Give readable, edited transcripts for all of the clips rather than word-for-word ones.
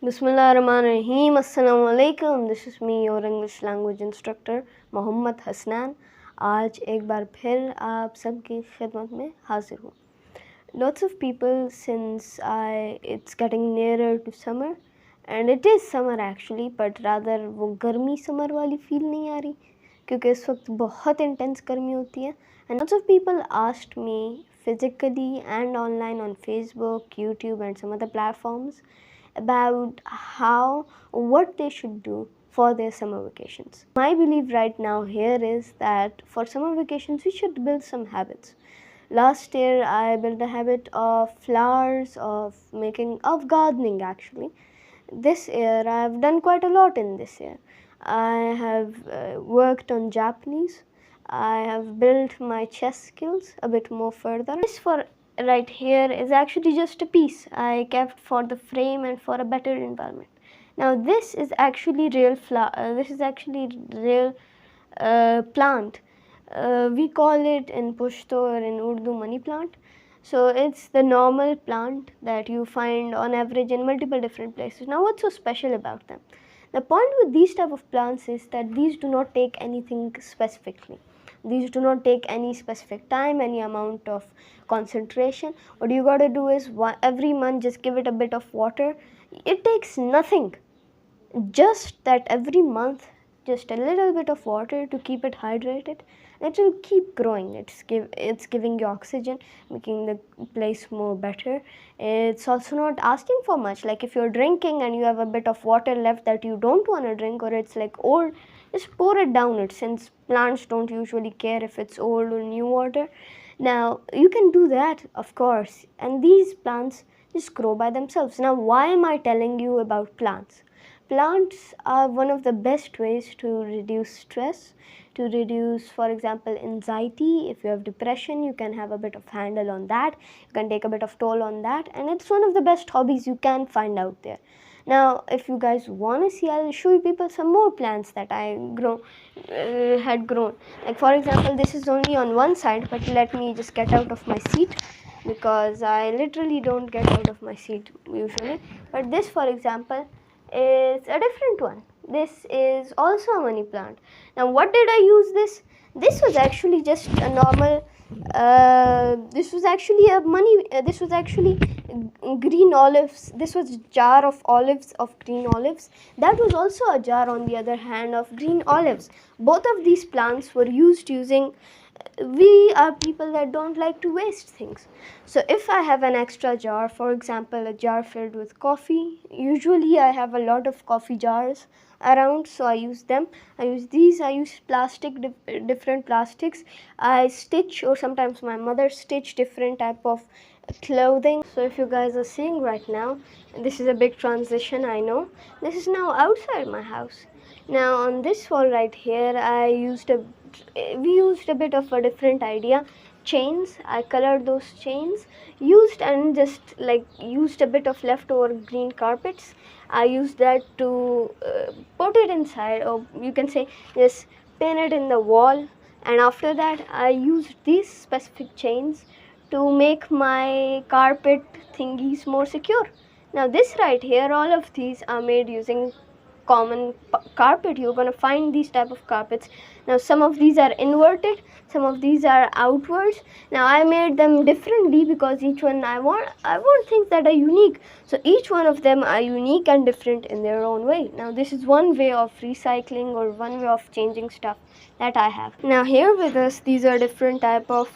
Bismillahirrahmanirrahim. Assalamu alaikum. This is me, your English language instructor, Mohammad Hasnain. आज एक बार फिर आप सबकी खिदमत में हाजिर हूँ. Lots of people, since it's getting nearer to summer, and it is summer actually, but rather वो गर्मी summer वाली feel नहीं आ रही क्योंकि इस वक्त बहुत intense गर्मी होती है. And lots of people asked me physically and online on Facebook, YouTube and some other platforms about what they should do for their summer vacations. My belief right now here is that for summer vacations we should build some habits. Last year I built a habit of flowers, of gardening actually. This year I have done quite a lot in this year. I have worked on Japanese. I have built my chess skills a bit more further. This for right here is actually just a piece I kept for the frame and for a better environment. Now this is actually real plant. We call it in Pashto or in Urdu money plant. So it's the normal plant that you find on average in multiple different places. Now what's so special about them? The point with these type of plants is that these do not take anything specifically. These do not take any specific time, any amount of concentration. What you got to do is every month just give it a bit of water. It takes nothing. Just that every month, just a little bit of water to keep it hydrated. It will keep growing. It's giving you oxygen, making the place more better. It's also not asking for much. Like if you're drinking and you have a bit of water left that you don't want to drink, or it's like old, just pour it down it, since plants don't usually care if it's old or new water. Now you can do that, of course, and these plants just grow by themselves. Now why am I telling you about plants? Plants are one of the best ways to reduce stress, to reduce, for example, anxiety. If you have depression, you can have a bit of handle on that. You can take a bit of toll on that, and it's one of the best hobbies you can find out there. Now, if you guys want to see, I'll show you people some more plants that I had grown. Like for example, this is only on one side, but let me just get out of my seat because I literally don't get out of my seat usually. But this, for example, is a different one. This is also a money plant. Now what did I use this? This was actually just a normal this was actually green olives. This was a jar of olives, of green olives. That was also a jar, on the other hand, of green olives. Both of these plants were using, we are people that don't like to waste things. So if I have an extra jar, for example a jar filled with coffee, usually I have a lot of coffee jars around, so I use them. I use these. I use plastic, different plastics. I stitch, or sometimes my mother stitch different type of clothing. So if you guys are seeing right now, this is a big transition, I know. This is now outside my house. Now on this wall right here, we used a bit of a different idea. Chains, I colored those chains, used a bit of leftover green carpets. I used that to put it inside, or you can say just pin it in the wall. And after that I used these specific chains to make my carpet thingies more secure. Now this right here, all of these are made using common carpet. You're going to find these type of carpets. Now some of these are inverted, some of these are outwards. Now I made them differently because each one I want things that are unique. So each one of them are unique and different in their own way. Now this is one way of recycling, or one way of changing stuff that I have. Now here with us, these are different type of,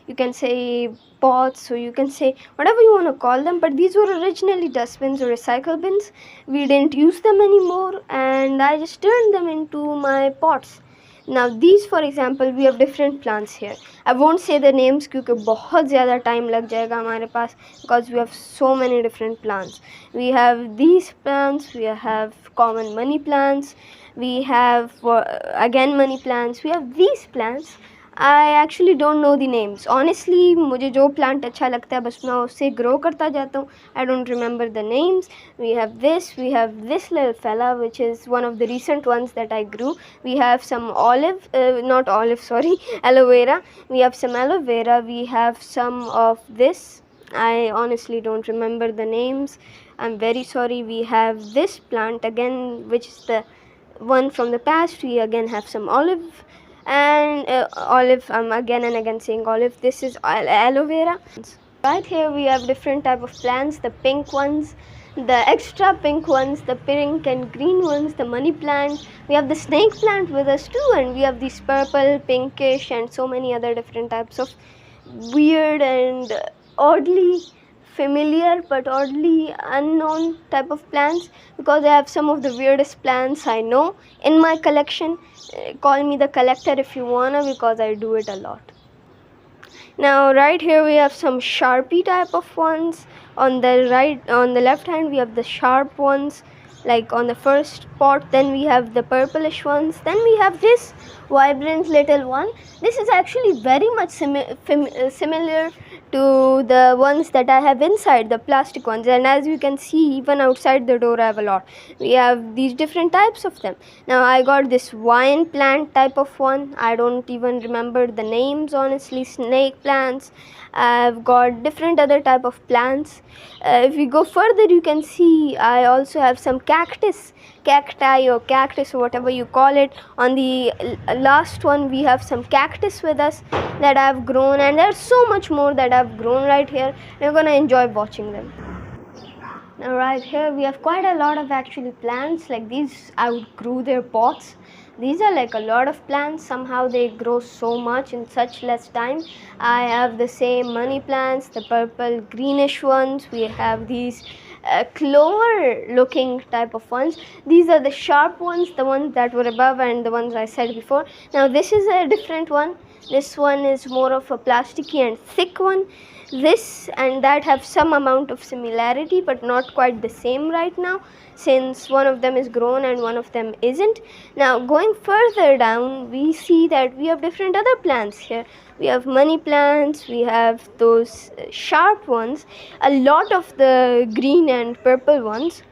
you can say, pots, so you can say whatever you want to call them, but these were originally dustbins or recycle bins. We didn't use them anymore, and I just turned them into my pots. Now these, for example, we have different plants here. I won't say the names क्योंकि बहुत ज़्यादा time लग जाएगा हमारे पास, because we have so many different plants. We have these plants, we have common money plants, we have again money plants, we have these plants. I actually don't know the names. Honestly, मुझे जो plant अच्छा लगता है बस मैं उससे grow करता जाता हूँ. I don't remember the names. We have this little fella, which is one of the recent ones that I grew. We have some aloe vera. We have some aloe vera. We have some of this. I honestly don't remember the names. I'm very sorry, we have this plant again, which is the one from the past. We again have some olive, and olive, I'm again and again saying olive. This is aloe vera. Right here we have different type of plants, the pink ones, the extra pink ones, the pink and green ones, the money plant. We have the snake plant with us too, and we have these purple, pinkish, and so many other different types of weird and oddly familiar but oddly unknown type of plants, because I have some of the weirdest plants I know in my collection. Call me the collector if you wanna, because I do it a lot. Now right here we have some Sharpie type of ones. On the left hand we have the sharp ones, like on the first pot. Then we have the purplish ones. Then we have this vibrant little one. This is actually very much similar to the ones that I have inside, the plastic ones, and as you can see, even outside the door I have a lot. We have these different types of them. Now I got this wine plant type of one. I don't even remember the names honestly. Snake plants. I've got different other type of plants. If we go further, you can see I also have some cacti or cactus or whatever you call it. On the last one we have some cactus with us that I've grown, and there's so much more that I've grown right here. You're gonna enjoy watching them. Now right here we have quite a lot of actually plants. Like these outgrew their pots. These are like a lot of plants. Somehow they grow so much in such less time. I have the same money plants, the purple greenish ones. We have these clover looking type of ones. These are the sharp ones, the ones that were above and the ones I said before. Now this is a different one. This one is more of a plasticky and thick one. This and that have some amount of similarity, but not quite the same right now, since one of them is grown and one of them isn't. Now going further down, we see that we have different other plants here. We have money plants, we have those sharp ones, a lot of the green and purple ones.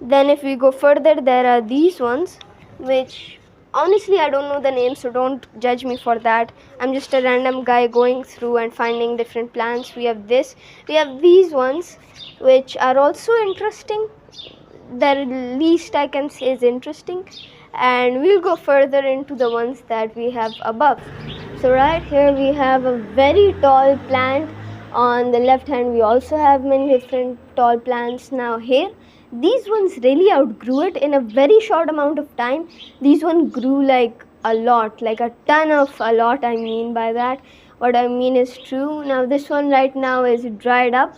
Then if we go further, there are these ones, which honestly I don't know the name, so don't judge me for that. I'm just a random guy going through and finding different plants. We have this, we have these ones, which are also interesting. The least I can say is interesting, and we'll go further into the ones that we have above. So right here we have a very tall plant. On the left hand we also have many different tall plants. Now here, these ones really outgrew it in a very short amount of time. These ones grew like a lot, like a ton of a lot. I mean by that, what I mean is true. Now this one right now is dried up.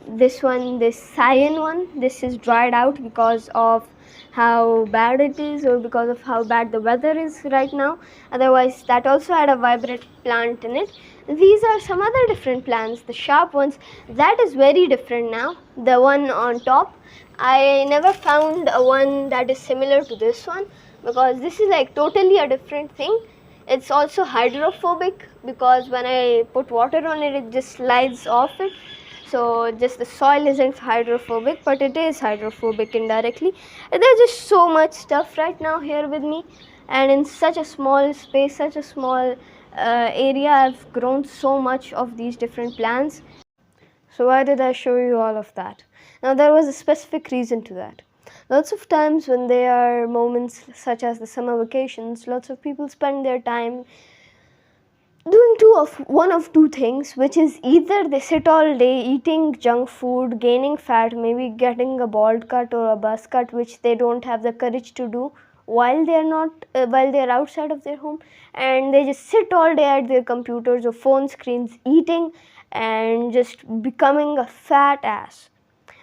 This one, this cyan one, this is dried out because of how bad it is, or because of how bad the weather is right now. Otherwise that also had a vibrant plant in it. These are some other different plants, the sharp ones. That is very different now, the one on top. I never found a one that is similar to this one, because this is like totally a different thing. It's also hydrophobic, because when I put water on it, it just slides off it. So just the soil isn't hydrophobic, but it is hydrophobic indirectly. There's just so much stuff right now here with me, and in such a small space, such a small area, I've grown so much of these different plants. So why did I show you all of that? Now there was a specific reason to that. Lots of times when there are moments such as the summer vacations, lots of people spend their time doing one of two things, which is either they sit all day eating junk food, gaining fat, maybe getting a bald cut or a buzz cut, which they don't have the courage to do while they're outside of their home, and they just sit all day at their computers or phone screens eating and just becoming a fat ass.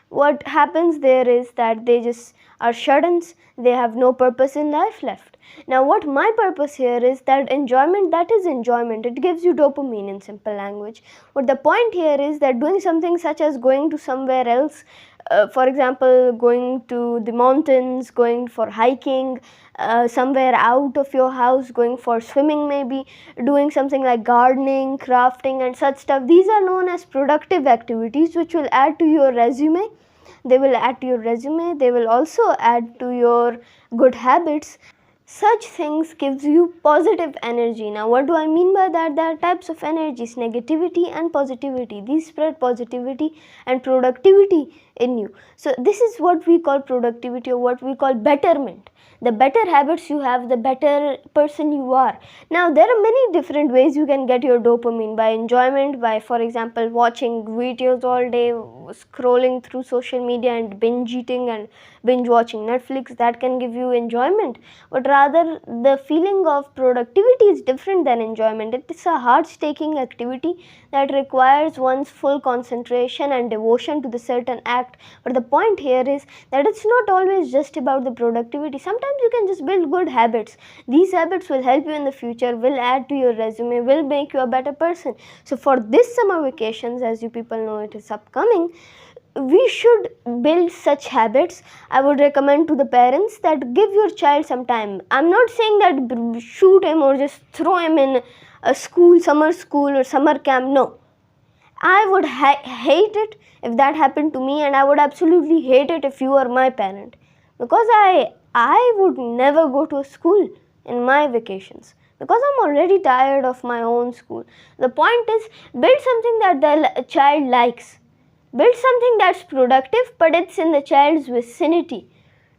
What happens there is that they just are shut-ins. They have no purpose in life left. Now what my purpose here is that enjoyment, that is enjoyment. It gives you dopamine in simple language. But the point here is that doing something such as going to somewhere else, for example, going to the mountains, going for hiking, somewhere out of your house, going for swimming maybe, doing something like gardening, crafting and such stuff. These are known as productive activities, which will add to your resume. They will add to your resume. They will also add to your good habits. Such things gives you positive energy. Now what do I mean by that? There are types of energies, negativity and positivity. These spread positivity, and productivity in you. So this is what we call productivity, or what we call betterment. The better habits you have, the better person you are. Now there are many different ways you can get your dopamine: by enjoyment, by, for example, watching videos all day, scrolling through social media and binge eating and binge watching Netflix. That can give you enjoyment. But rather, the feeling of productivity is different than enjoyment. It is a heart-taking activity that requires one's full concentration and devotion to the certain act. But the point here is that it's not always just about the productivity. Sometimes you can just build good habits. These habits will help you in the future, will add to your resume, will make you a better person. So for this summer vacations, as you people know it is upcoming, we should build such habits. I would recommend to the parents that give your child some time. I'm not saying that shoot him or just throw him in a summer school or summer camp. No. I would hate it if that happened to me, and I would absolutely hate it if you are my parent, because I would never go to a school in my vacations, because I'm already tired of my own school. The point is, build something that the child likes. Build something that's productive, but it's in the child's vicinity.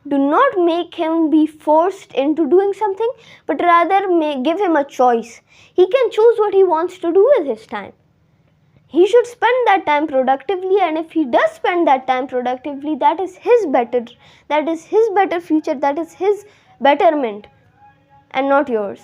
Do not make him be forced into doing something, but rather give him a choice. He can choose what he wants to do with his time. He should spend that time productively, and if he does spend that time productively, that is his better future, that is his betterment, and not yours.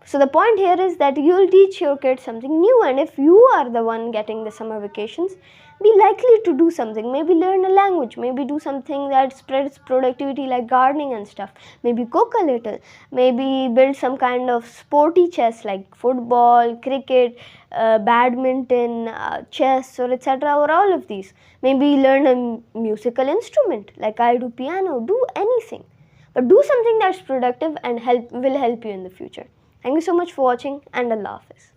So the point here is that you'll teach your kids something new, and if you are the one getting the summer vacations, be likely to do something. Maybe learn a language, maybe do something that spreads productivity like gardening and stuff. Maybe cook a little, maybe build some kind of sporty chess like football, cricket, badminton, chess, or etc., or all of these. Maybe learn a musical instrument like I do piano. Do anything, but do something that's productive and will help you in the future. Thank you so much for watching, and Allah Hafiz.